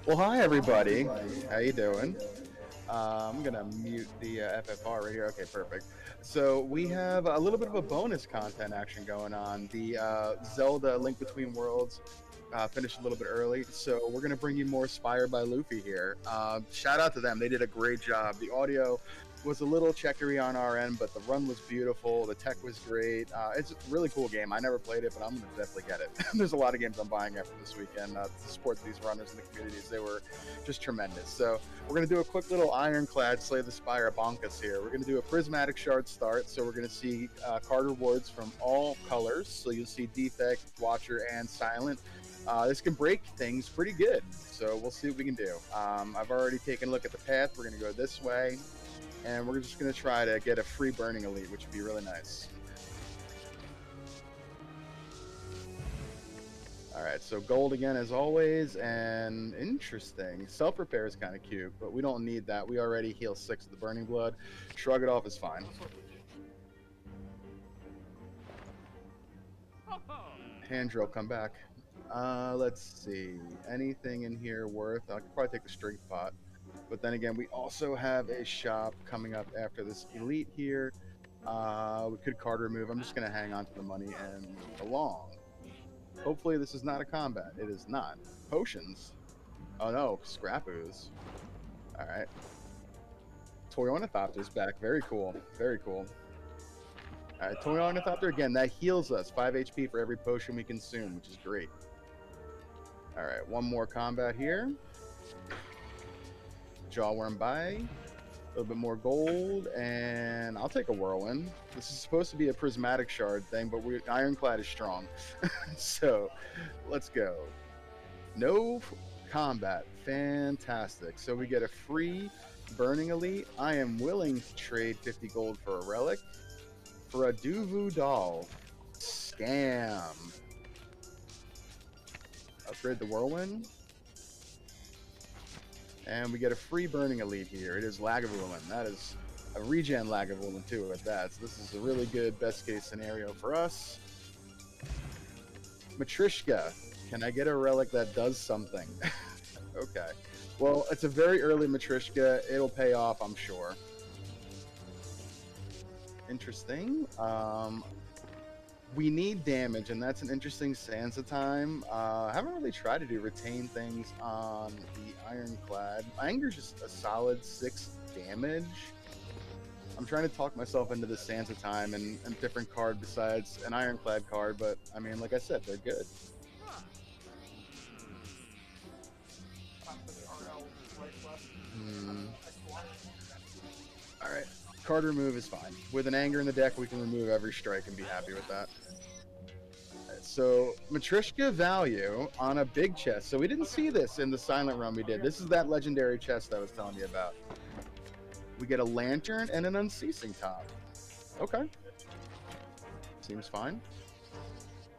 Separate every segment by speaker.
Speaker 1: Well, hi everybody. How you doing? I'm gonna mute the FFR right here. Okay, perfect. So we have a little bit of a bonus content action going on. The Zelda Link Between Worlds finished a little bit early, so we're gonna bring you more Spire by Luffy here. Shout out to them; they did a great job. The audio was a little checkery on our end, but the run was beautiful. The tech was great. It's a really cool game. I never played it, but I'm gonna definitely get it. There's a lot of games I'm buying after this weekend to support these runners in the communities. They were just tremendous. So we're going to do a quick little ironclad Slay the Spire bonkus here. We're going to do a prismatic shard start. So we're going to see card rewards from all colors. So you'll see Defect, Watcher, and Silent. This can break things pretty good. So we'll see what we can do. I've already taken a look at the path. We're going to go this way. And we're just going to try to get a free Burning Elite, which would be really nice. All right, so gold again as always, and interesting. Self-repair is kind of cute, but we don't need that. We already heal 6 of the Burning Blood. Shrug it off is fine. Hand drill, come back. Let's see. Anything in here worth? I could probably take the strength pot. But then again, we also have a shop coming up after this elite here. We could card remove. I'm just going to hang on to the money and move along. Hopefully this is not a combat. It is not. Potions. Oh no, scrap ooze. Alright. Toy Ornithopter's back. Very cool. Very cool. Alright, Toy Ornithopter again. That heals us. 5 HP for every potion we consume, which is great. Alright, one more combat here. Jawworm by. A little bit more gold, and I'll take a Whirlwind. This is supposed to be a prismatic shard thing, but Ironclad is strong. So, let's go. No combat. Fantastic. So we get a free Burning Elite. I am willing to trade 50 gold for a relic. For a Duvu doll. Scam. Upgrade the Whirlwind. And we get a free Burning Elite here. It is Lagavulin. That is a regen Lagavulin too at that. So this is a really good best case scenario for us. Matrishka. Can I get a relic that does something? Okay. Well, it's a very early Matrishka. It'll pay off, I'm sure. Interesting. We need damage, and that's an interesting Sansa time. I haven't really tried to do retain things on the Ironclad. Anger's just a solid 6 damage. I'm trying to talk myself into the Sansa time and a different card besides an Ironclad card, but I mean, like I said, they're good. Alright, card remove is fine. With an Anger in the deck, we can remove every strike and be happy with that. So Matrishka value on a big chest. So we didn't see this in the silent run we did. This is that legendary chest I was telling you about. We get a lantern and an unceasing top. Okay. Seems fine.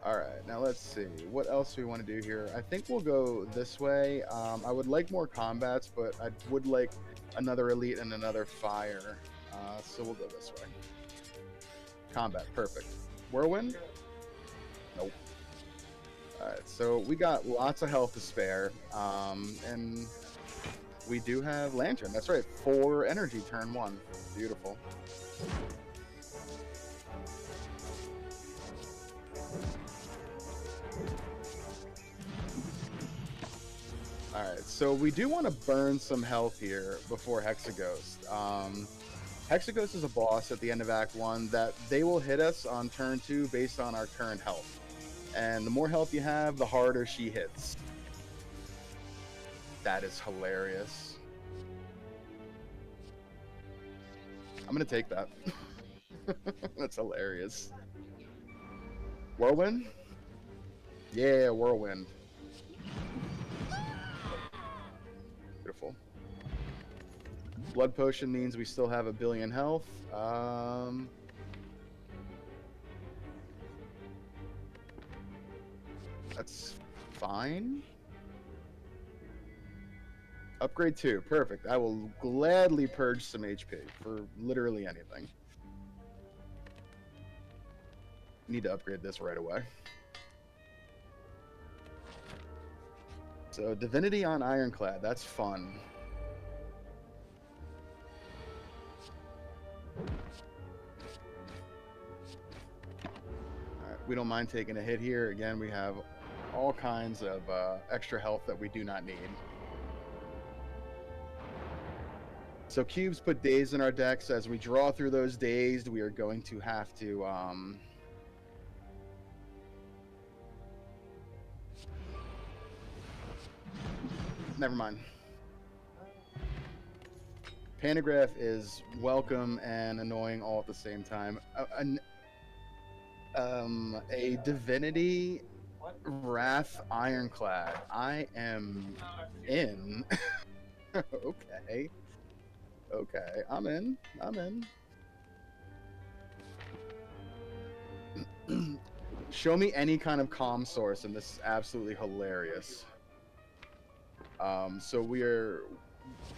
Speaker 1: All right, now let's see. What else do we want to do here? I think we'll go this way. I would like more combats, but I would like another elite and another fire. So we'll go this way. Combat, perfect. Whirlwind? Nope. Alright, so we got lots of health to spare, and we do have Lantern. That's right, 4 energy turn 1. Beautiful. Alright, so we do want to burn some health here before Hexaghost. Hexaghost is a boss at the end of Act 1 that they will hit us on turn 2 based on our current health. And the more health you have, the harder she hits. That is hilarious. I'm gonna take that. That's hilarious. Whirlwind? Yeah, Whirlwind. Beautiful. Blood Potion means we still have 1 billion health. That's fine. Upgrade 2, perfect. I will gladly purge some HP for literally anything. Need to upgrade this right away. So Divinity on Ironclad, that's fun. All right, we don't mind taking a hit here. Again, we have all kinds of extra health that we do not need. So cubes put dazed in our decks. As we draw through those dazed, we are going to have to never mind. Pantograph is welcome and annoying all at the same time. A Divinity Wrath Ironclad. I am in. Okay. Okay. I'm in. I'm in. Show me any kind of calm source, and this is absolutely hilarious. So we're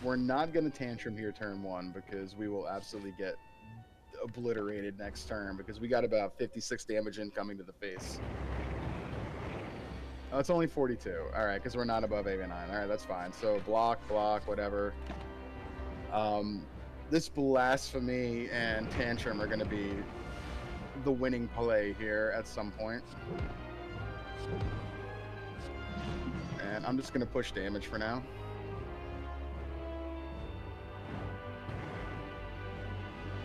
Speaker 1: not going to tantrum here turn one because we will absolutely get obliterated next turn because we got about 56 damage incoming to the face. Oh, it's only 42. All right, because we're not above 8 and 9. All right, that's fine. So block, whatever. This Blasphemy and Tantrum are going to be the winning play here at some point. And I'm just going to push damage for now.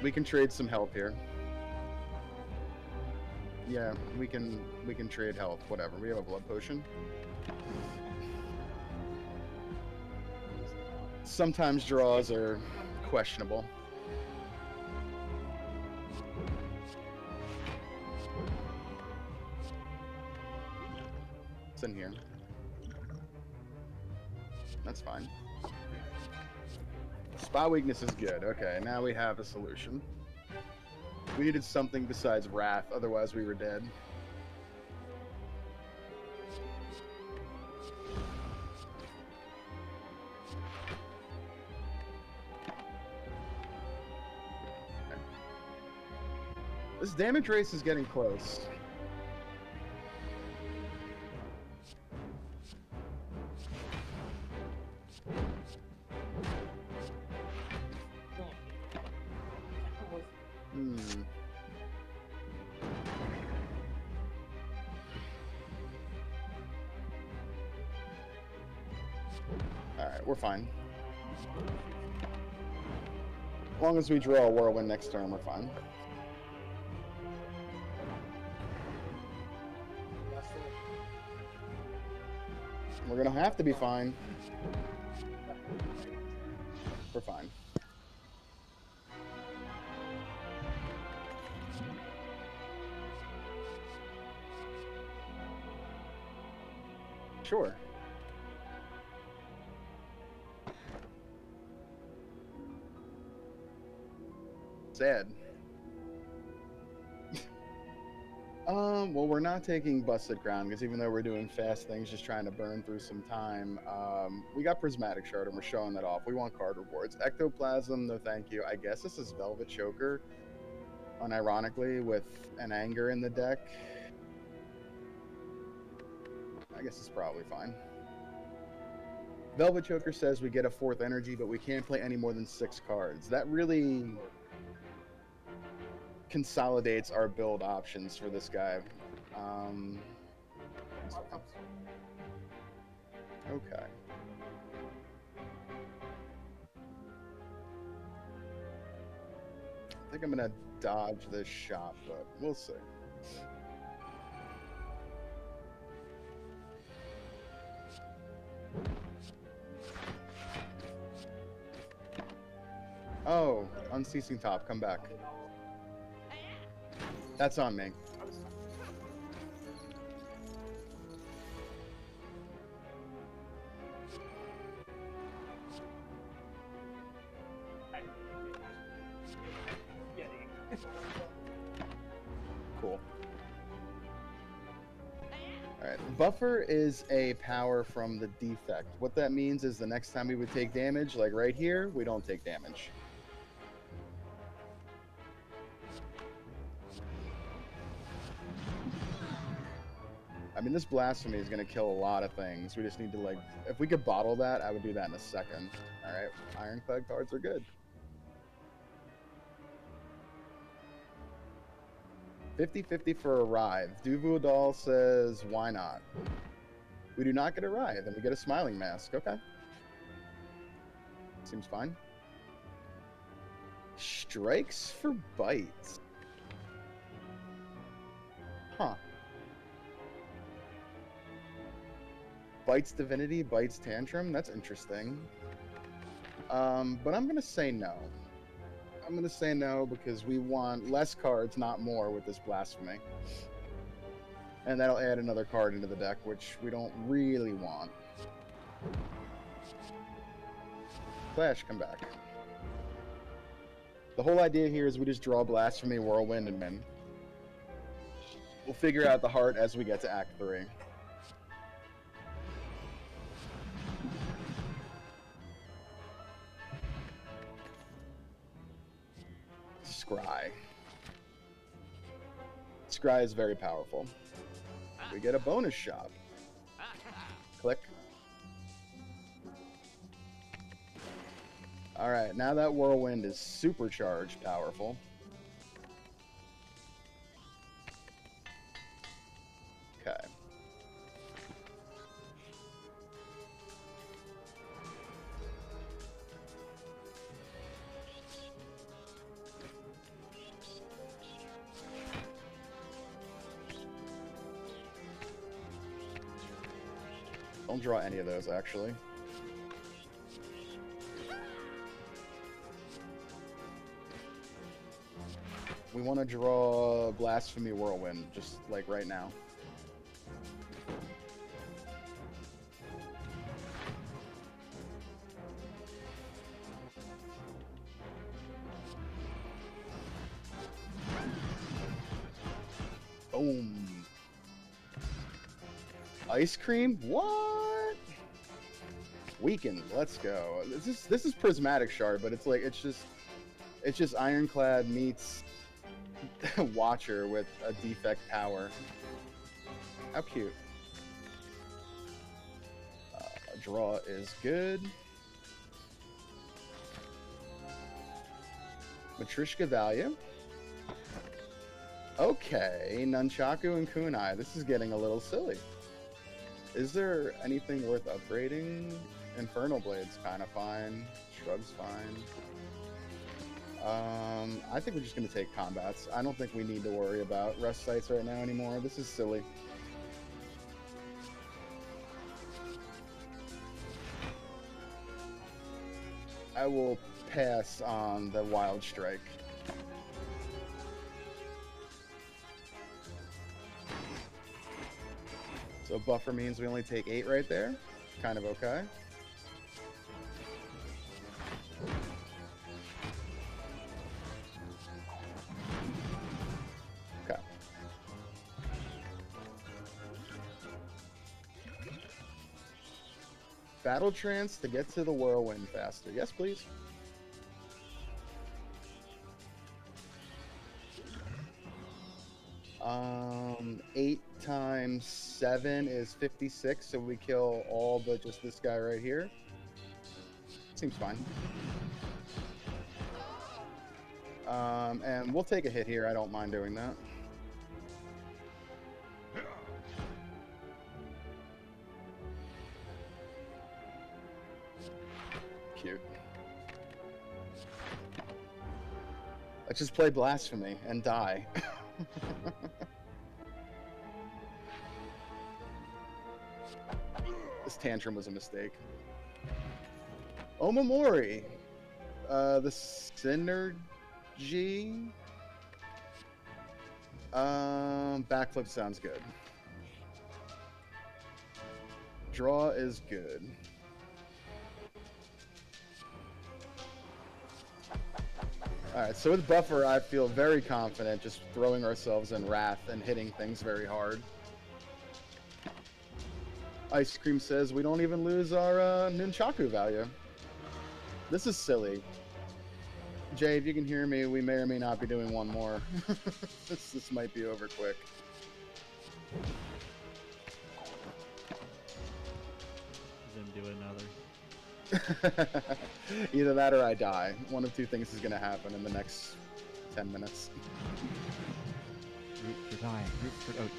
Speaker 1: We can trade some health here. Yeah, we can trade health, whatever. We have a blood potion. Sometimes draws are questionable. It's in here. That's fine. Spot weakness is good. Okay, now we have a solution. We needed something besides Wrath, otherwise we were dead. Okay. This damage race is getting close. Alright, we're fine. As long as we draw a Whirlwind next turn, we're fine. We're gonna have to be fine. We're fine. Sure. Sad. Well, we're not taking Busted Ground because even though we're doing fast things, just trying to burn through some time, we got Prismatic Shard and we're showing that off. We want card rewards. Ectoplasm, no thank you. I guess this is Velvet Choker, unironically, with an Anger in the deck. I guess it's probably fine. Velvet Choker says we get a 4th energy, but we can't play any more than 6 cards. That really consolidates our build options for this guy. Okay. I think I'm gonna dodge this shot, but we'll see. Oh, Unceasing Top, come back. That's on me. Cool. Alright, Buffer is a power from the defect. What that means is the next time we would take damage, like right here, we don't take damage. I mean, this Blasphemy is going to kill a lot of things. We just need to, like, if we could bottle that, I would do that in a second. All right, Ironclad cards are good. 50-50 for a Writhe. Duvuadal says, why not? We do not get a Writhe, and we get a Smiling Mask. Okay. Seems fine. Strikes for bites. Huh. Bites Divinity, bites Tantrum. That's interesting. But I'm going to say no. I'm going to say no because we want less cards, not more, with this Blasphemy. And that'll add another card into the deck, which we don't really want. Clash, come back. The whole idea here is we just draw Blasphemy, Whirlwind, and win. We'll figure out the heart as we get to Act 3. Scry. Scry is very powerful. We get a bonus shop. Click. Alright, now that Whirlwind is supercharged powerful. Okay. Don't draw any of those, actually. We want to draw Blasphemy Whirlwind, just like right now. Boom. Ice Cream? What? Weakened. Let's go. This is Prismatic Shard, but it's like it's just Ironclad meets Watcher with a defect power. How cute. Draw is good. Matryoshka Value. Okay, Nunchaku and Kunai. This is getting a little silly. Is there anything worth upgrading? Infernal Blade's kind of fine. Shrug's fine. I think we're just going to take combats. I don't think we need to worry about rest sites right now anymore. This is silly. I will pass on the Wild Strike. So buffer means we only take 8 right there. Kind of okay. Okay. Battle Trance to get to the Whirlwind faster. Yes, please. Eight times 7 is 56, so we kill all but just this guy right here. Seems fine. And we'll take a hit here. I don't mind doing that. Cute. Let's just play Blasphemy and die. This Tantrum was a mistake. Omamori. The Synergy. Backflip sounds good. Draw is good. Alright, so with Buffer, I feel very confident just throwing ourselves in Wrath and hitting things very hard. Ice Cream says we don't even lose our Nunchaku value. This is silly. Jay, if you can hear me, we may or may not be doing one more. This might be over quick.
Speaker 2: do another.
Speaker 1: Either that or I die. One of two things is going to happen in the next 10 minutes.
Speaker 2: Root for die. Root for... Oh.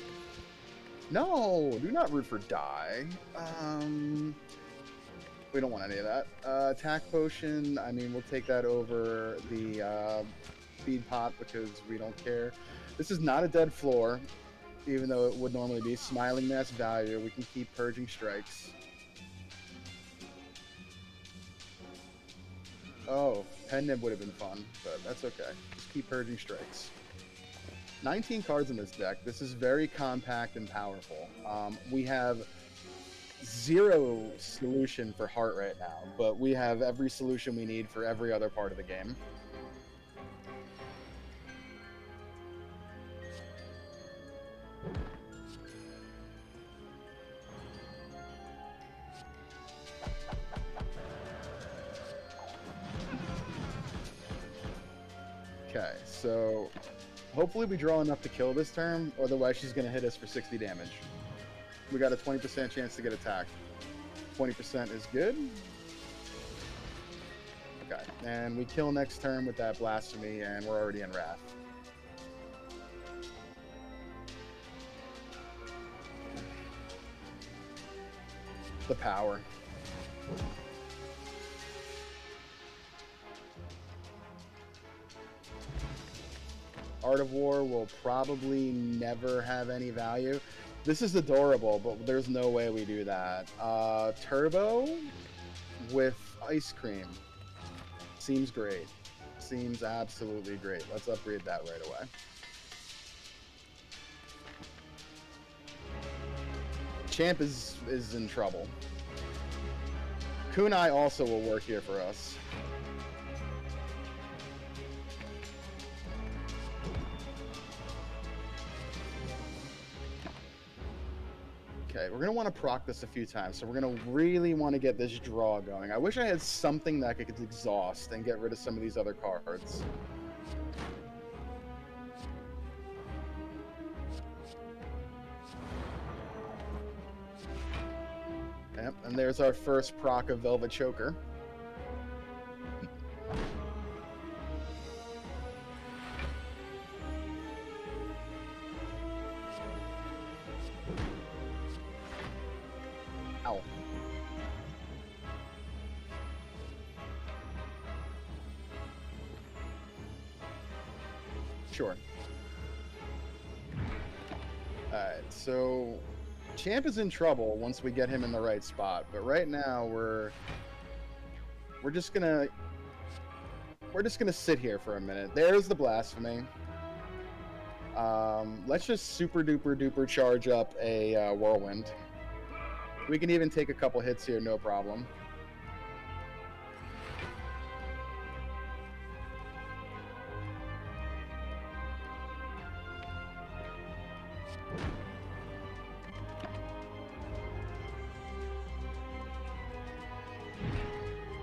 Speaker 1: No, do not root for die. We don't want any of that. Attack potion, I mean, we'll take that over the feed pot because we don't care. This is not a dead floor, even though it would normally be. Smiling Mass value, we can keep purging strikes. Oh, Pen Nib would have been fun, but that's okay. Just keep purging strikes. 19 cards in this deck. This is very compact and powerful. We have zero solution for Heart right now, but we have every solution we need for every other part of the game. Okay, so hopefully we draw enough to kill this turn, otherwise she's going to hit us for 60 damage. We got a 20% chance to get attacked. 20% is good. Okay, and we kill next turn with that Blasphemy, and we're already in Wrath. The power. Art of War will probably never have any value. This is adorable, but there's no way we do that. Turbo with Ice Cream. Seems great. Seems absolutely great. Let's upgrade that right away. Champ is in trouble. Kunai also will work here for us. Okay, we're going to want to proc this a few times, so we're going to really want to get this draw going. I wish I had something that could exhaust and get rid of some of these other cards. Yep, and there's our first proc of Velvet Choker. Ow. Sure. Alright, so Champ is in trouble once we get him in the right spot, but right now we're just gonna sit here for a minute. There's the Blasphemy. Let's just super duper duper charge up a Whirlwind. We can even take a couple hits here, no problem.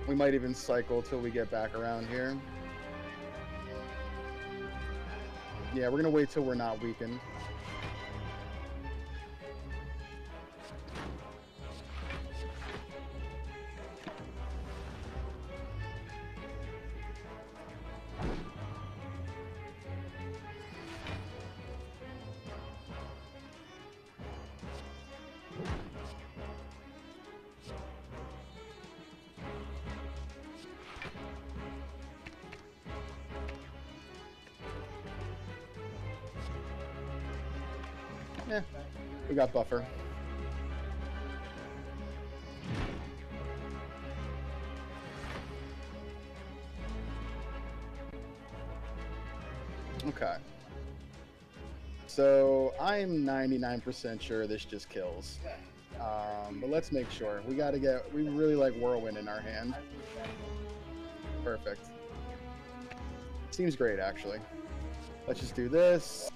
Speaker 1: We might even cycle till we get back around here. Yeah, we're gonna wait till we're not weakened. Yeah, we got buffer. Okay. So I'm 99% sure this just kills. But let's make sure. We really like Whirlwind in our hand. Perfect. Seems great, actually. Let's just do this.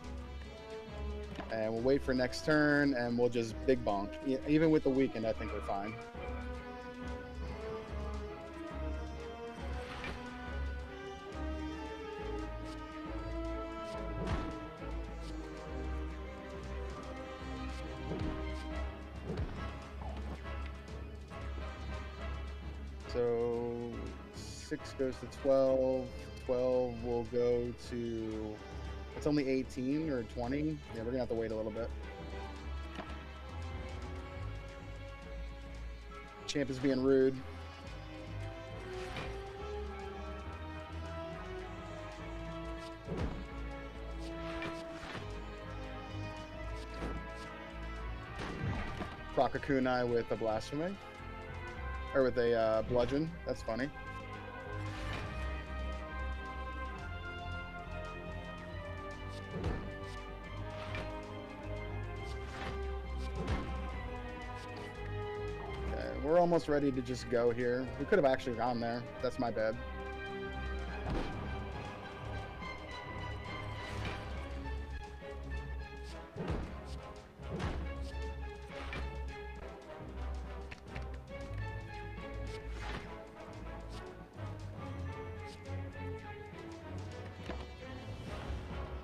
Speaker 1: And we'll wait for next turn, and we'll just big bonk. Even with the weakened, I think we're fine. So 6 goes to 12. 12 will go to. It's only 18 or 20. Yeah, we're gonna have to wait a little bit. Champ is being rude. Proc a kunai with a blasphemy. Or with a bludgeon. That's funny. Okay, we're almost ready to just go here. We could have actually gone there. That's my bad.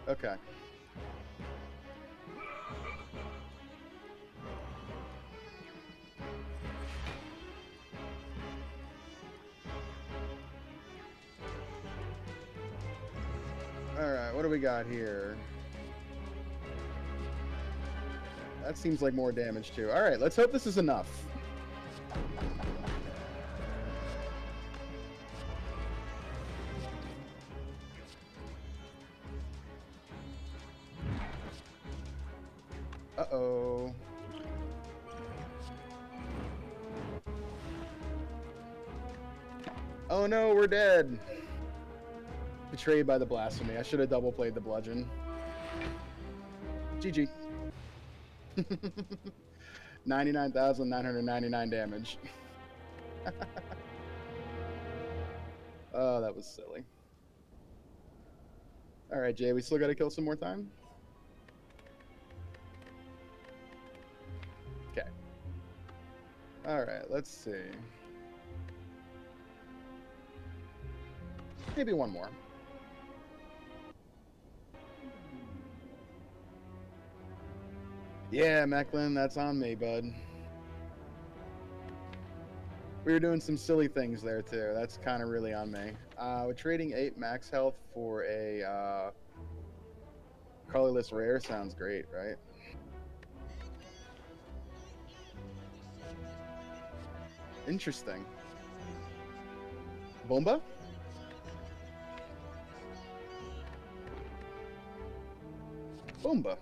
Speaker 1: Okay. Alright, what do we got here? That seems like more damage too. Alright, let's hope this is enough. Uh-oh. Oh no, we're dead. Betrayed by the blasphemy. I should have double played the bludgeon. GG. 99,999 damage. Oh, that was silly. Alright, Jay, we still gotta kill some more time? Okay. Alright, let's see. Maybe one more. Yeah, Mecklin, that's on me, bud. We were doing some silly things there, too. That's kind of really on me. We're trading 8 max health for a colorless rare. Sounds great, right? Interesting. Bomba? Bomba.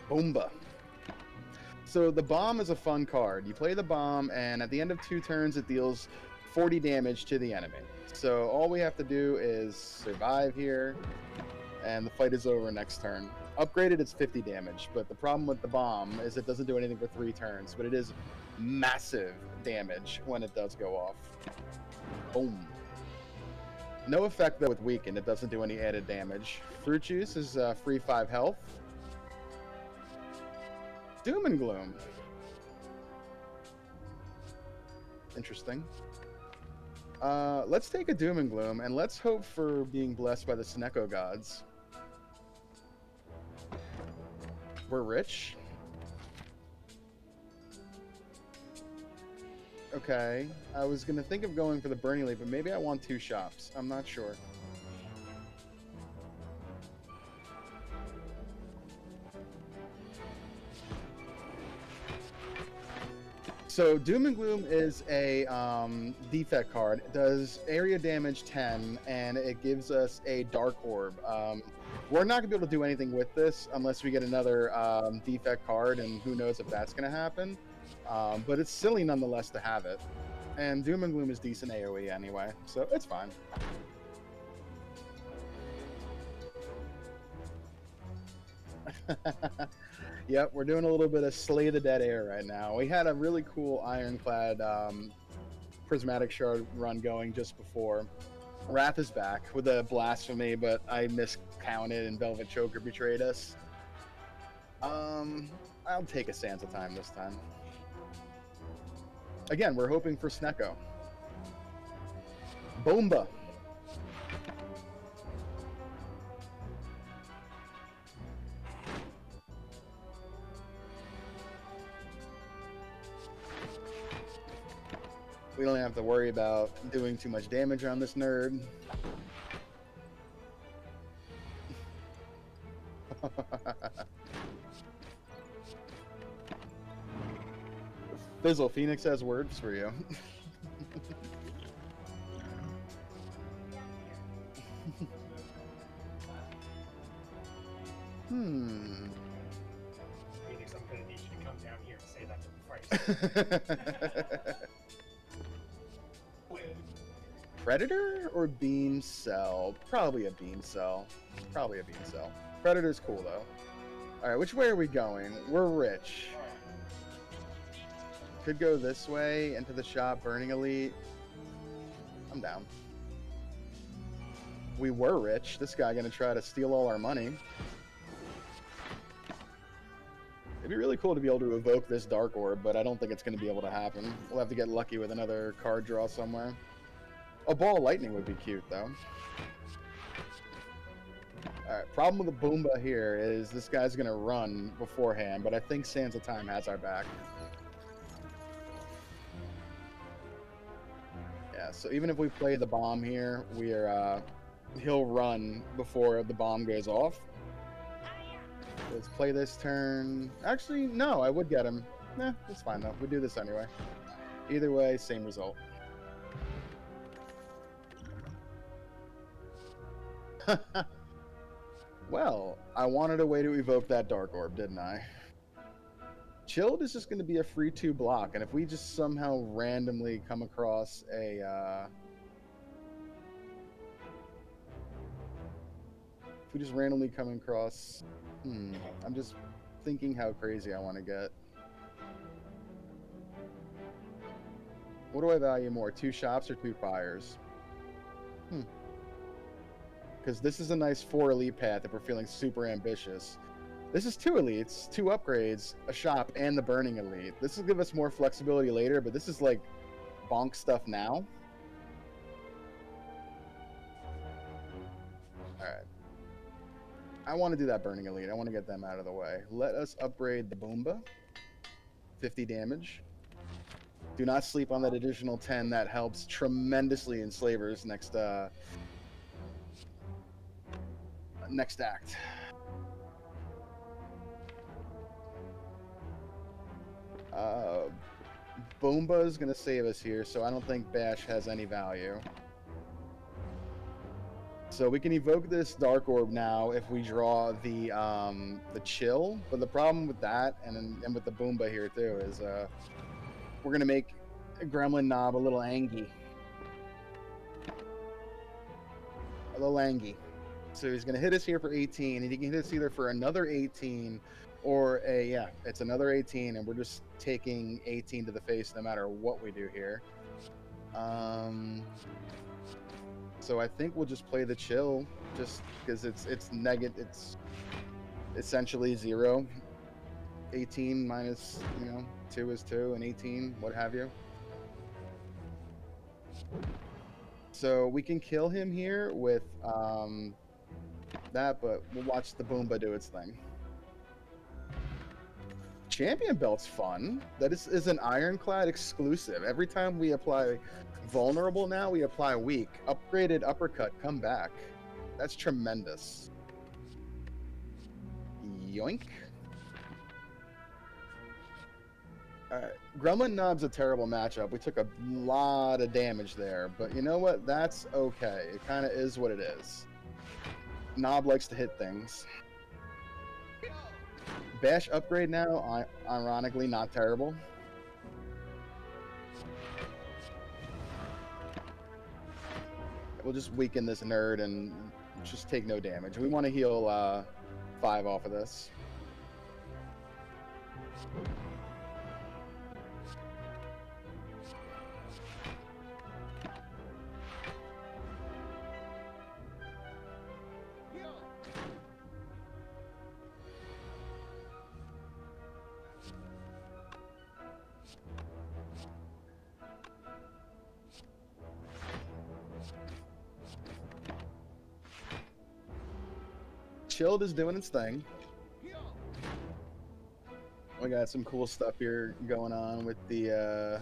Speaker 1: Bomba. So the bomb is a fun card. You play the bomb, and at the end of 2 turns, it deals 40 damage to the enemy. So all we have to do is survive here, and the fight is over next turn. Upgraded, it's 50 damage, but the problem with the bomb is it doesn't do anything for 3 turns, but it is massive damage when it does go off. Boom. No effect, though, with Weakened. It doesn't do any added damage. Fruit Juice is free 5 health. Doom and Gloom. Interesting. Let's take a Doom and Gloom, and let's hope for being blessed by the Snecko gods. We're rich. Okay. I was going to think of going for the Burning Leaf, but maybe I want 2 shops. I'm not sure. So Doom and Gloom is a defect card. It does area damage 10, and it gives us a Dark Orb. We're not going to be able to do anything with this unless we get another defect card, and who knows if that's going to happen. But it's silly nonetheless to have it. And Doom and Gloom is decent AoE anyway, so it's fine. Yep, we're doing a little bit of Slay the Dead Air right now. We had a really cool Ironclad Prismatic Shard run going just before. Wrath is back with a Blasphemy, but I miscounted and Velvet Choker betrayed us. I'll take a Sansa Time this time. Again, we're hoping for Snecko. Bomba. We don't have to worry about doing too much damage on this nerd. Fizzle, Phoenix has words for you.
Speaker 2: Phoenix, I'm gonna need you to come down here and say that to the fight.
Speaker 1: Predator or beam cell? Probably a beam cell. Probably a beam cell. Predator's cool though. Alright, which way are we going? We're rich. Could go this way, into the shop, burning elite. I'm down. We were rich. This guy gonna try to steal all our money. It'd be really cool to be able to evoke this Dark Orb, but I don't think it's gonna be able to happen. We'll have to get lucky with another card draw somewhere. A ball of lightning would be cute though. Alright, problem with the Boomba here is this guy's gonna run beforehand, but I think Sands of Time has our back. Yeah, so even if we play the bomb here, he'll run before the bomb goes off. Let's play this turn. Actually, no, I would get him. Nah, it's fine though. We do this anyway. Either way, same result. Well, I wanted a way to evoke that Dark Orb, didn't I? Chilled is just going to be a free 2 block, and if we just somehow randomly come across a... if we just randomly come across... I'm just thinking how crazy I want to get. What do I value more, 2 shops or 2 fires? Because this is a nice 4 elite path if we're feeling super ambitious. This is 2 elites, 2 upgrades, a shop, and the burning elite. This will give us more flexibility later, but this is like bonk stuff now. Alright. I want to do that burning elite. I want to get them out of the way. Let us upgrade the Boomba. 50 damage. Do not sleep on that additional 10. That helps tremendously in Slaver's next act. Boomba is going to save us here, so I don't think Bash has any value. So we can evoke this Dark Orb now if we draw the Chill, but the problem with that, and with the Boomba here too, is we're going to make Gremlin Knob a little angry. A little angry. So he's going to hit us here for 18, and he can hit us either for another 18 or it's another 18, and we're just taking 18 to the face no matter what we do here. So I think we'll just play the Chill, just because it's essentially 0. 18 minus 2 is 2, and 18 what have you. So we can kill him here with that, but we'll watch the Boomba do its thing. Champion Belt's fun. That is an Ironclad exclusive. Every time we apply vulnerable now, we apply weak. Upgraded uppercut, come back. That's tremendous. Yoink. Alright, Gremlin Knob's a terrible matchup. We took a lot of damage there, but you know what? That's okay. It kind of is what it is. Knob likes to hit things. Bash upgrade now, ironically not terrible. We'll just weaken this nerd and just take no damage. We want to heal 5 off of this. Chilled is doing its thing. We got some cool stuff here going on with the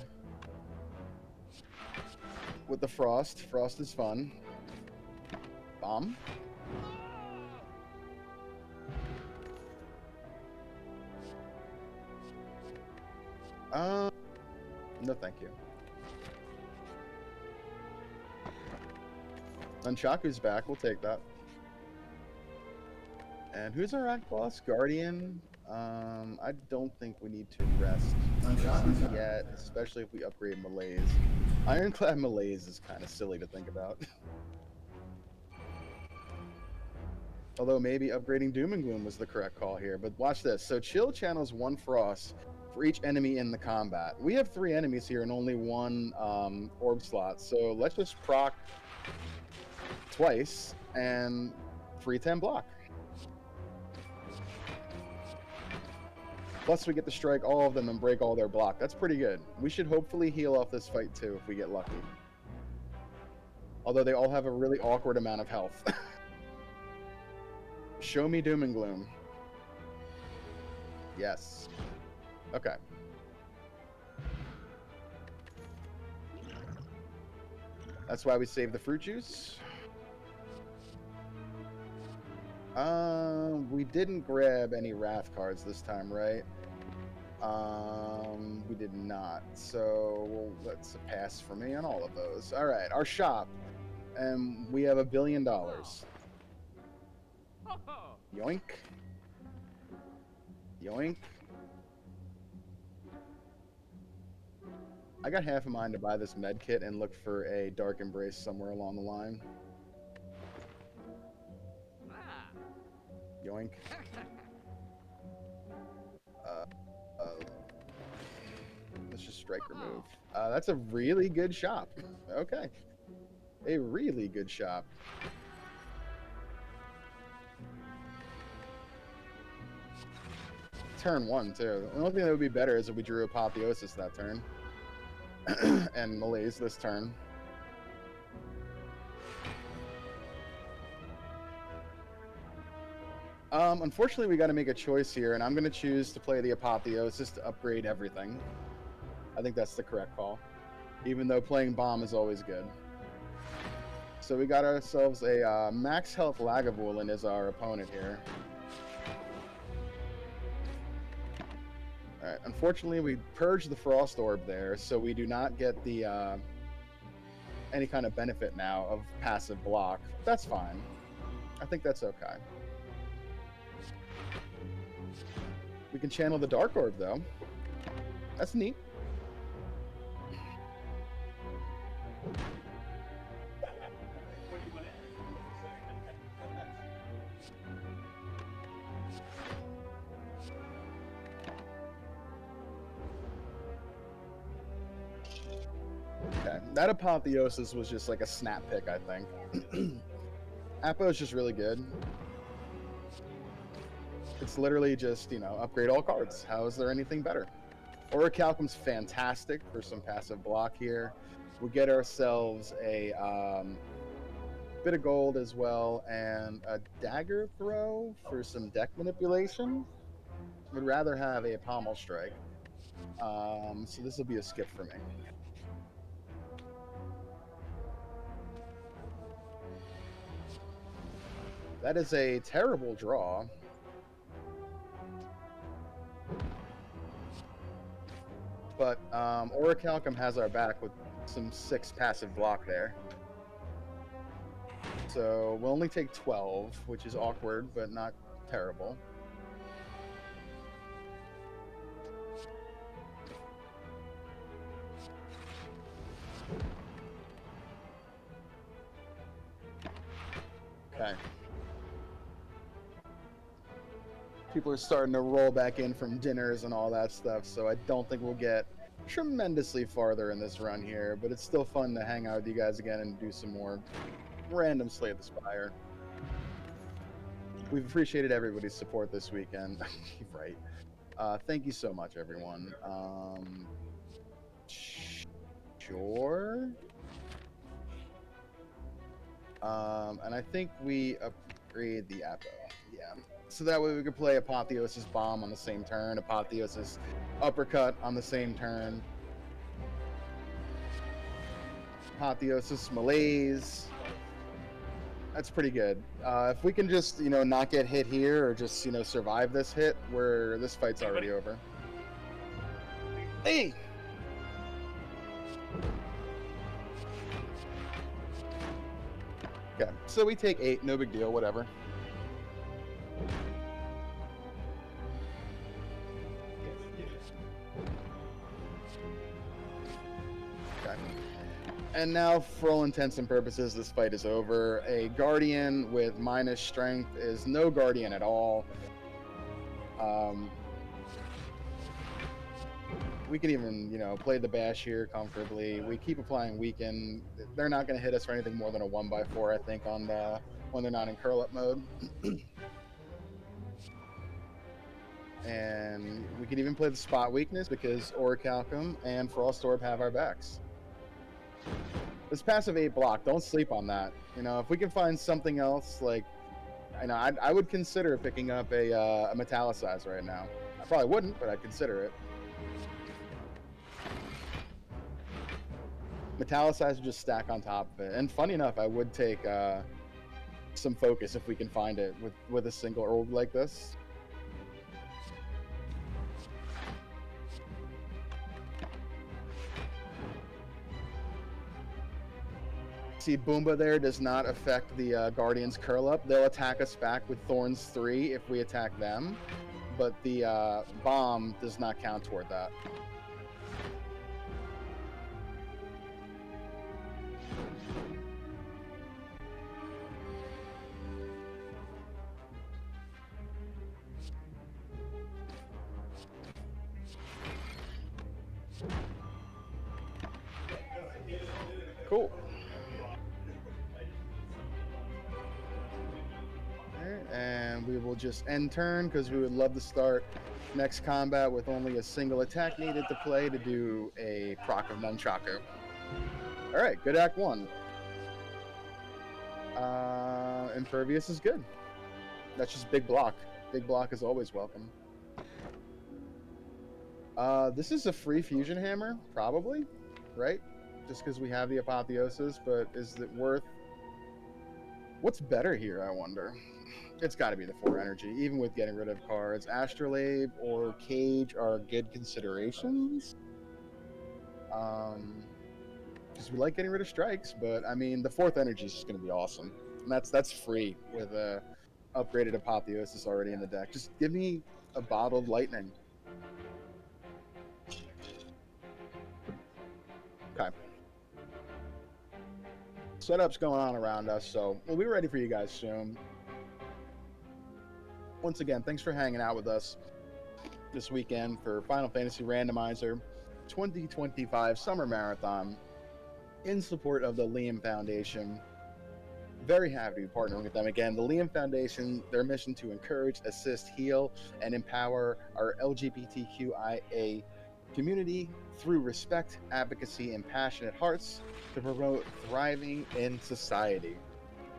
Speaker 1: with the frost. Frost is fun. Bomb. No, thank you. Nunchaku's back. We'll take that. And who's our act boss? Guardian. I don't think we need to rest yet, especially if we upgrade Malaise. Ironclad Malaise is kind of silly to think about. Although maybe upgrading Doom and Gloom was the correct call here. But watch this. So Chill channels 1 Frost for each enemy in the combat. We have 3 enemies here and only 1 orb slot. So let's just proc twice and free 10 block. Plus we get to strike all of them and break all their block. That's pretty good. We should hopefully heal off this fight too if we get lucky. Although they all have a really awkward amount of health. Show me Doom and Gloom. Yes. Okay. That's why we saved the fruit juice. We didn't grab any Wrath cards this time, right? We did not. So well, that's a pass for me on all of those. All right, our shop. And we have $1 billion. Yoink. Yoink. I got half a mind to buy this med kit and look for a Dark Embrace somewhere along the line. Yoink. Let's just strike remove. That's a really good shop. Okay. A really good shop. Turn 1, too. The only thing that would be better is if we drew Apotheosis that turn. And Malaise this turn. Unfortunately, we got to make a choice here, and I'm going to choose to play the Apotheosis to upgrade everything. I think that's the correct call, even though playing Bomb is always good. So we got ourselves a max health Lagavulin as our opponent here. All right. Unfortunately, we purged the Frost Orb there, so we do not get the any kind of benefit now of passive block. That's fine. I think that's okay. We can channel the Dark Orb, though. That's neat. Okay, that Apotheosis was just like a snap pick, I think. Apo is just really good. It's literally just, you know, upgrade all cards. How is there anything better? Orichalcum's fantastic for some passive block here. We get ourselves a bit of gold as well, and a dagger throw for some deck manipulation. Would rather have a pommel strike. So this will be a skip for me. That is a terrible draw. But Orichalcum has our back with some 6 passive block there. So we'll only take 12, which is awkward, but not terrible. Okay. People are starting to roll back in from dinners and all that stuff, so I don't think we'll get tremendously farther in this run here, but it's still fun to hang out with you guys again and do some more random Slay the Spire. We've appreciated everybody's support this weekend. Right. Thank you so much, everyone. Sure. And I think we upgrade the Apo. Yeah. So that way we could play Apotheosis Bomb on the same turn, Apotheosis Uppercut on the same turn. Apotheosis Malaise. That's pretty good. If we can just, not get hit here or just, survive this hit, where this fight's already over. Hey! Okay, so we take 8, no big deal, whatever. Okay. And now, for all intents and purposes, this fight is over. A Guardian with minus strength is no Guardian at all. We can even, play the bash here comfortably. We keep applying weaken. They're not going to hit us for anything more than a 1x4, I think, on when they're not in curl-up mode. And we can even play the spot weakness because Orichalcum and Frostorb have our backs. This passive 8 block, don't sleep on that. If we can find something else, like, I would consider picking up a Metallicize right now. I probably wouldn't, but I'd consider it. Metallicize would just stack on top of it. And funny enough, I would take some focus if we can find it with a single orb like this. See, Boomba there does not affect the Guardian's curl up. They'll attack us back with Thorns 3 if we attack them, but the bomb does not count toward that. Cool. And we will just end turn because we would love to start next combat with only a single attack needed to play to do a proc of Nunchaku. All right, good act 1. Impervious is good. That's just big block. Big block is always welcome. This is a free fusion hammer, probably, right? Just because we have the Apotheosis, but is it worth... What's better here, I wonder? It's got to be the 4 energy, even with getting rid of cards. Astrolabe or Cage are good considerations. Because we like getting rid of strikes, but I mean, the 4th energy is just going to be awesome. And that's free with a upgraded Apotheosis already in the deck. Just give me a bottled lightning. Okay. Setup's going on around us, so we'll be ready for you guys soon. Once again, thanks for hanging out with us this weekend for Final Fantasy Randomizer 2025 Summer Marathon in support of the Liam Foundation. Very happy to be partnering with them again. The Liam Foundation, their mission to encourage, assist, heal, and empower our LGBTQIA community through respect, advocacy, and passionate hearts to promote thriving in society.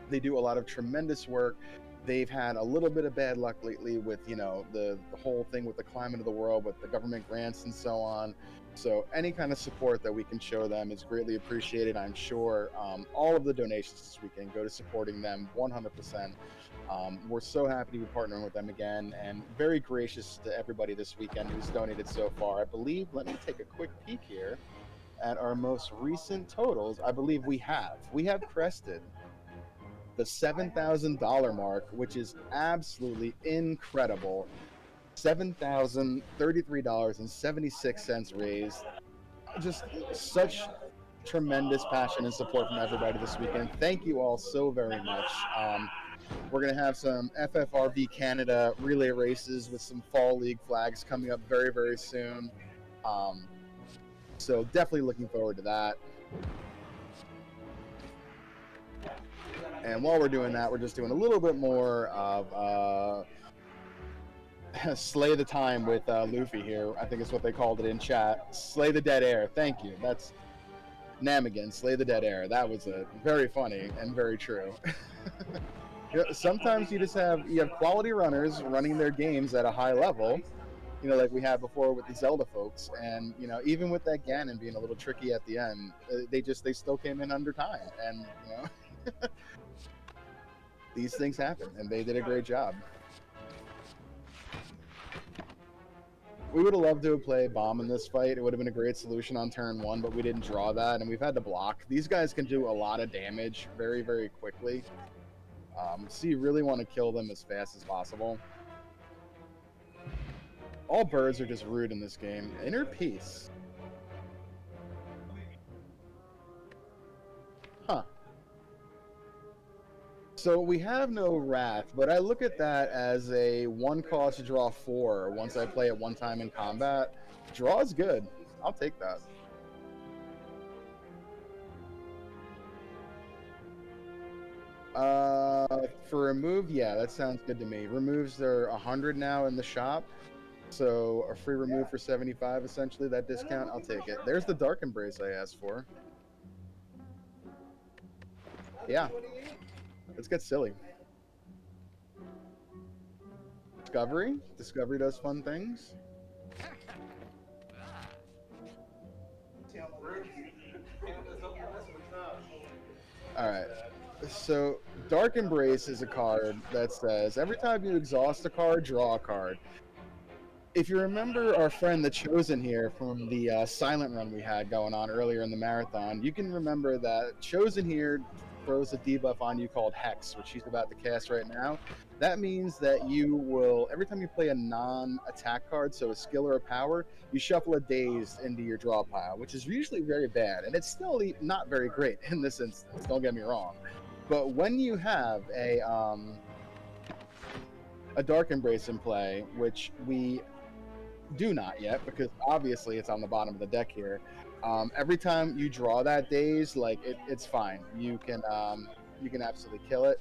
Speaker 1: They do a lot of tremendous work. They've had a little bit of bad luck lately with, the whole thing with the climate of the world, with the government grants and so on. So any kind of support that we can show them is greatly appreciated. I'm sure all of the donations this weekend go to supporting them 100%. We're so happy to be partnering with them again, and very gracious to everybody this weekend who's donated so far. I believe, let me take a quick peek here at our most recent totals. I believe we have crested the $7,000 mark, which is absolutely incredible. $7,033.76 raised. Just such tremendous passion and support from everybody this weekend. Thank you all so very much. We're going to have some FFR Canada relay races with some Fall League flags coming up very, very soon. So definitely looking forward to that. And while we're doing that, we're just doing a little bit more of Slay the Time with Luffy here. I think it's what they called it in chat. Slay the Dead Air. Thank you. That's Namigan, Slay the Dead Air. That was very funny and very true. Sometimes you have quality runners running their games at a high level, you know, like we had before with the Zelda folks. And you know, even with that Ganon being a little tricky at the end, they still came in under time, and you know, these things happen, and they did a great job. We would have loved to have played bomb in this fight. It would have been a great solution on turn one, but we didn't draw that, and we've had to block. These guys can do a lot of damage very, very quickly. So you really want to kill them as fast as possible. All birds are just rude in this game. Inner peace. Huh. So we have no wrath, but I look at that as a one cost to draw 4 once I play it one time in combat. Draw is good. I'll take that. For remove, yeah, that sounds good to me. Removes are 100 now in the shop, so a free remove for 75 essentially. That discount, I'll take it. There's the Dark Embrace I asked for. Yeah, let's get silly. Discovery. Discovery does fun things. All right. So Dark Embrace is a card that says every time you exhaust a card, draw a card. If you remember our friend the Chosen here from the silent run we had going on earlier in the marathon, you can remember that Chosen here throws a debuff on you called Hex, which he's about to cast right now. That means that you will, every time you play a non-attack card, so a skill or a power, you shuffle a Dazed into your draw pile, which is usually very bad, and it's still not very great in this instance, don't get me wrong. But when you have a Dark Embrace in play, which we do not yet, because obviously it's on the bottom of the deck here. Every time you draw that Daze, like it's fine. You can absolutely kill it.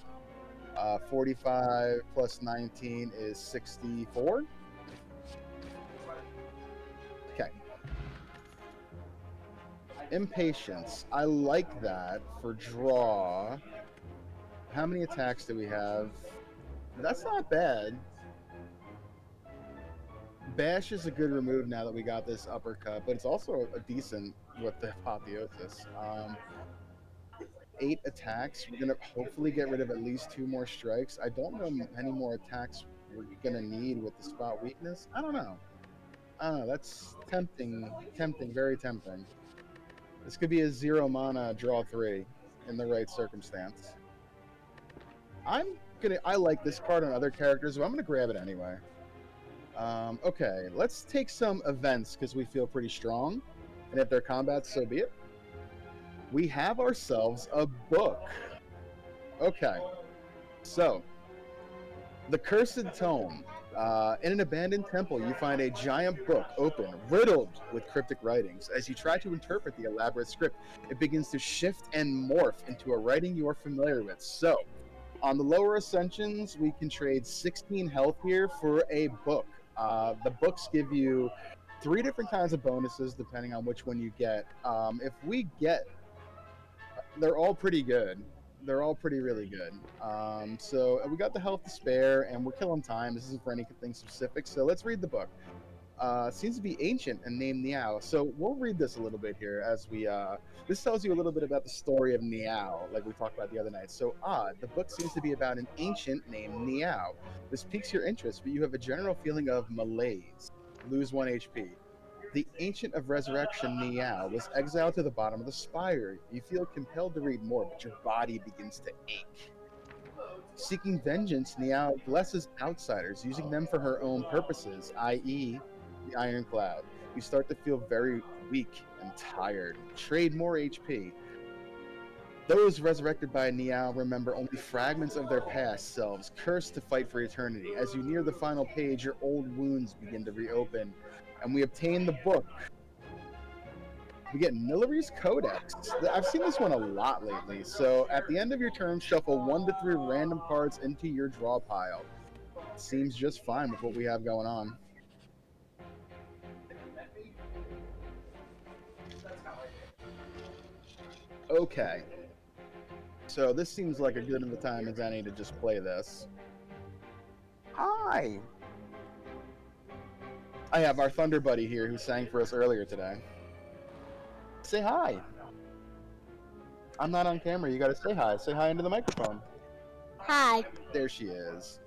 Speaker 1: 45 plus 19 is 64. Okay. Impatience. I like that for draw. How many attacks do we have? That's not bad. Bash is a good remove now that we got this uppercut, but it's also a decent with the apotheosis. 8 attacks. We're gonna hopefully get rid of at least 2 more strikes. I don't know any more attacks we're gonna need with the spot weakness. I don't know. That's tempting, very tempting. This could be a 0 mana draw 3 in the right circumstance. I like this card on other characters, but I'm gonna grab it anyway. Okay, let's take some events because we feel pretty strong, and if they're combats, so be it. We have ourselves a book. Okay, so the Cursed Tome. In an abandoned temple, you find a giant book open, riddled with cryptic writings. As you try to interpret the elaborate script, it begins to shift and morph into a writing you are familiar with. So, on the lower ascensions, we can trade 16 health here for a book. The books give you 3 different kinds of bonuses depending on which one you get. If we get, they're all pretty good. They're all pretty really good. So we got the health to spare, and we're killing time. This isn't for anything specific. So let's read the book. Seems to be ancient and named Niao. So we'll read this a little bit here as we. This tells you a little bit about the story of Niao, like we talked about the other night. So the book seems to be about an ancient named Niao. This piques your interest, but you have a general feeling of malaise. Lose 1 HP. The Ancient of Resurrection Niao was exiled to the bottom of the Spire. You feel compelled to read more, but your body begins to ache. Seeking vengeance, Niao blesses outsiders, using them for her own purposes, i.e., the Ironclad. You start to feel very weak and tired. Trade more HP. Those resurrected by Niao remember only fragments of their past selves, cursed to fight for eternity. As you near the final page, your old wounds begin to reopen, and we obtain the book. We get Nillari's Codex. I've seen this one a lot lately. So at the end of your turn, shuffle 1 to 3 random cards into your draw pile. Seems just fine with what we have going on. Okay. So this seems like a good of a time as any to just play this. Hi! I have our Thunder Buddy here who sang for us earlier today. Say hi. I'm not on camera. You got to say hi. Say hi into the microphone.
Speaker 3: Hi.
Speaker 1: There she is.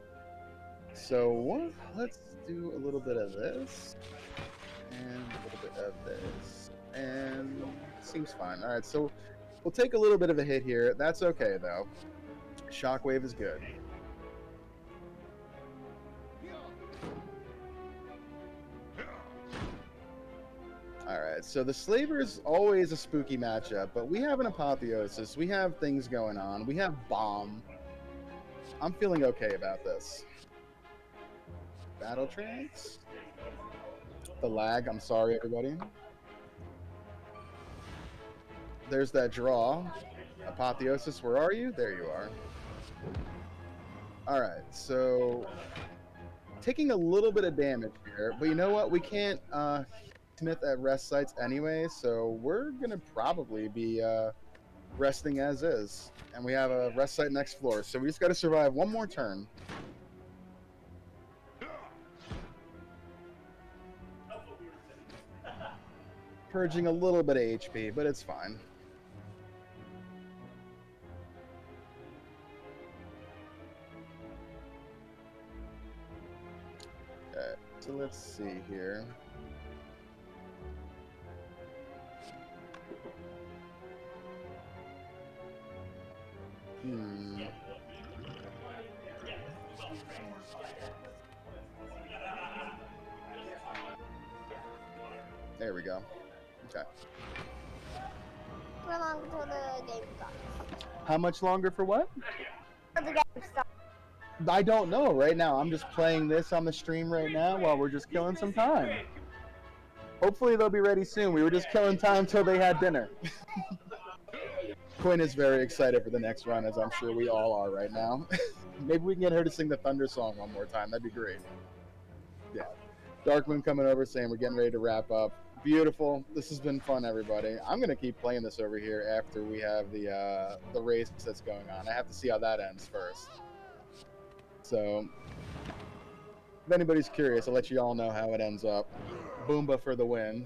Speaker 1: So let's do a little bit of this and a little bit of this, and seems fine. All right, so we'll take a little bit of a hit here. That's okay though. Shockwave is good. All right, so the Slaver's always a spooky matchup, but we have an Apotheosis. We have things going on. We have Bomb. I'm feeling okay about this. Battle Trance. The lag. I'm sorry, everybody. There's that draw. Apotheosis, where are you? There you are. All right, so taking a little bit of damage here, but you know what? We can't Smith at rest sites anyway, so we're gonna probably be resting as is, and we have a rest site next floor, so we just got to survive one more turn. Purging a little bit of HP, but it's fine. Okay, so let's see here. There we go. Okay.
Speaker 3: How long until the game starts?
Speaker 1: How much longer for what?
Speaker 3: Until the game starts.
Speaker 1: I don't know right now. I'm just playing this on the stream right now while we're just killing some time. Hopefully they'll be ready soon. We were just killing time till they had dinner. Quinn is very excited for the next run, as I'm sure we all are right now. Maybe we can get her to sing the Thunder song one more time. That'd be great. Yeah. Dark Moon coming over saying we're getting ready to wrap up. Beautiful. This has been fun, everybody. I'm gonna keep playing this over here after we have the race that's going on. I have to see how that ends first. So, if anybody's curious, I'll let you all know how it ends up. Boomba for the win.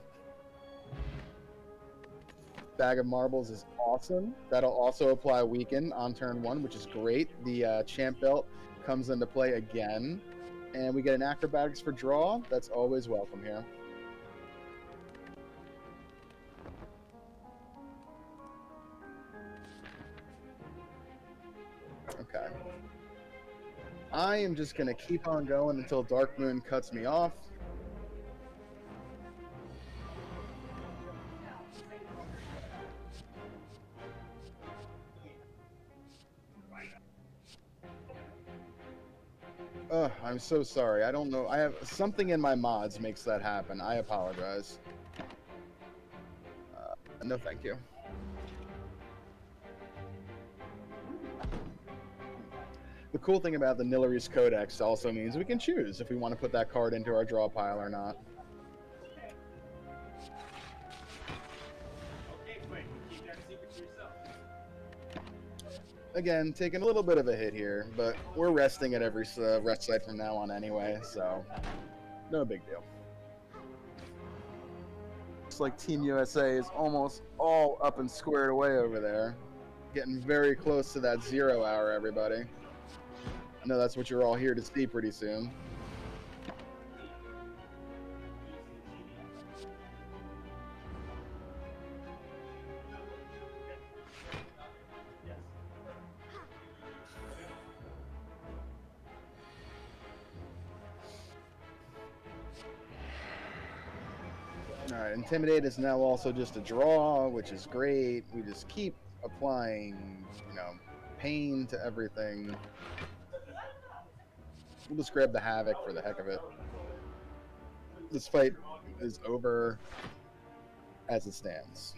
Speaker 1: Bag of Marbles is awesome. That'll also apply weaken on turn 1, which is great. The champ belt comes into play again. And we get an acrobatics for draw. That's always welcome here. Okay. I am just going to keep on going until Dark Moon cuts me off. I'm so sorry. I don't know. I have something in my mods makes that happen. I apologize. No, thank you. The cool thing about the Nilari's Codex also means we can choose if we want to put that card into our draw pile or not. Again, taking a little bit of a hit here, but we're resting at every rest site from now on anyway, so no big deal. Looks like Team USA is almost all up and squared away over there. Getting very close to that 0 hour, everybody. I know that's what you're all here to see pretty soon. Alright, Intimidate is now also just a draw, which is great. We just keep applying, pain to everything. We'll just grab the Havoc for the heck of it. This fight is over as it stands.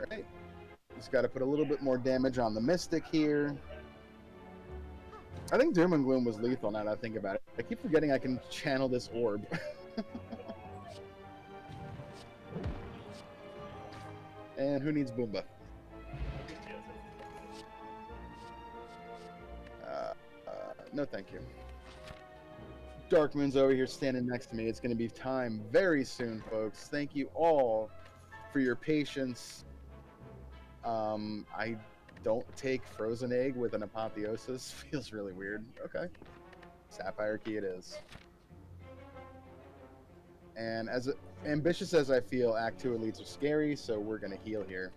Speaker 1: Alright. Just got to put a little bit more damage on the Mystic here. I think Doom and Gloom was lethal now that I think about it. I keep forgetting I can channel this orb. And who needs Boomba? No, thank you. Darkmoon's over here standing next to me. It's going to be time very soon, folks. Thank you all for your patience. I don't take frozen egg with an apotheosis. Feels really weird. Okay. Sapphire key it is. And as ambitious as I feel, Act 2 elites are scary, so we're going to heal here.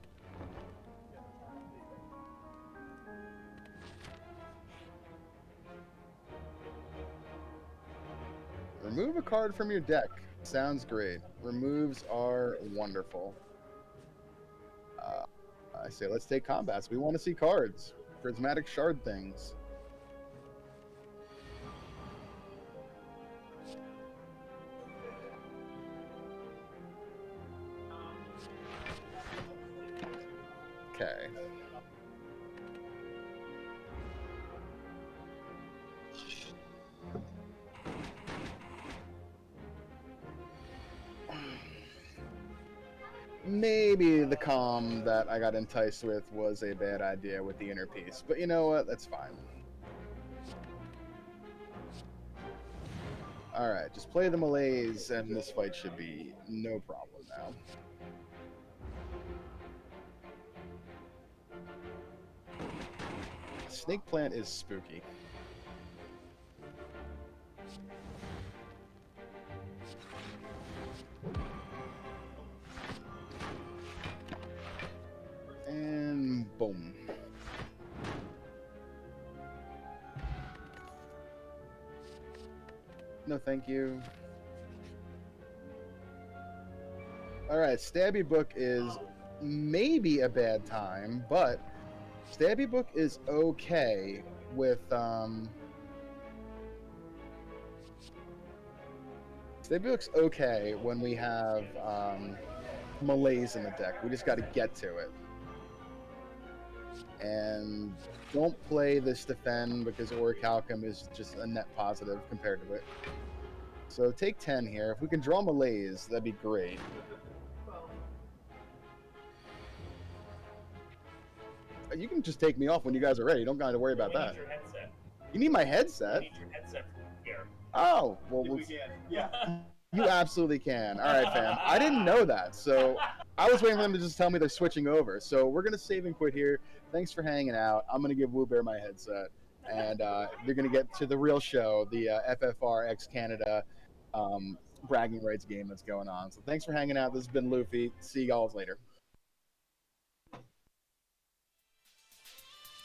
Speaker 1: Remove a card from your deck. Sounds great. Removes are wonderful. I say let's take combats. We want to see cards. Prismatic shard things. Okay. Maybe the calm that I got enticed with was a bad idea with the inner piece, but you know what? That's fine. Alright, just play the malaise, and this fight should be no problem now. Snake plant is spooky. And boom. No, thank you. Alright, Stabby Book is maybe a bad time, but Stabby Book is okay with, Stabby Book's okay when we have, malaise in the deck. We just gotta get to it. And don't play this defend because Orichalcum is just a net positive compared to it. So take 10 here. If we can draw malaise, that'd be great. You can just take me off when you guys are ready. You don't got to worry about that. You need my headset?
Speaker 2: You need your headset from here.
Speaker 1: Oh, well,
Speaker 2: Yeah.
Speaker 1: you absolutely can. All right, fam. I didn't know that, so I was waiting for them to just tell me they're switching over. So we're going to save and quit here. Thanks for hanging out. I'm going to give Woo Bear my headset, and you're going to get to the real show, the FFR X Canada bragging rights game that's going on. So thanks for hanging out. This has been Luffy. See y'all later.